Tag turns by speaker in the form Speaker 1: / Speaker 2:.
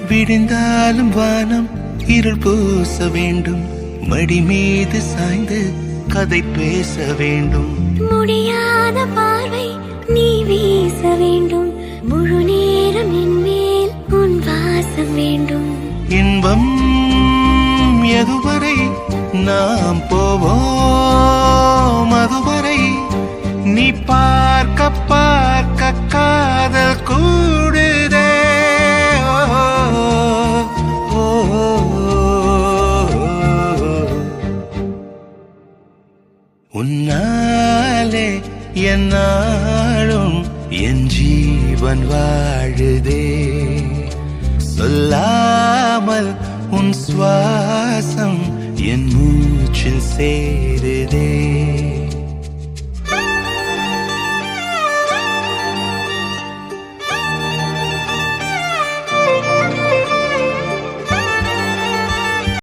Speaker 1: விடிந்தாலும் வானம் இருள் பூச வேண்டும், மடி மீது சாய்ந்து கதை பேச வேண்டும்.
Speaker 2: முடியாத பார்வை நீ வீச வேண்டும், முழு நேரம் என் மேல் உன் வாசம் வேண்டும்.
Speaker 1: இன்பம் எதுவரை நாம் போவோம், அதுவரை நீ பார்க்க பார்க்க காதல் கூடுதே. உன்னாலே என்னாலும் என் ஜீவன் வாழுதே, சொல்லாமல் உன் சுவாசம் என் மூச்சில் சேருதே.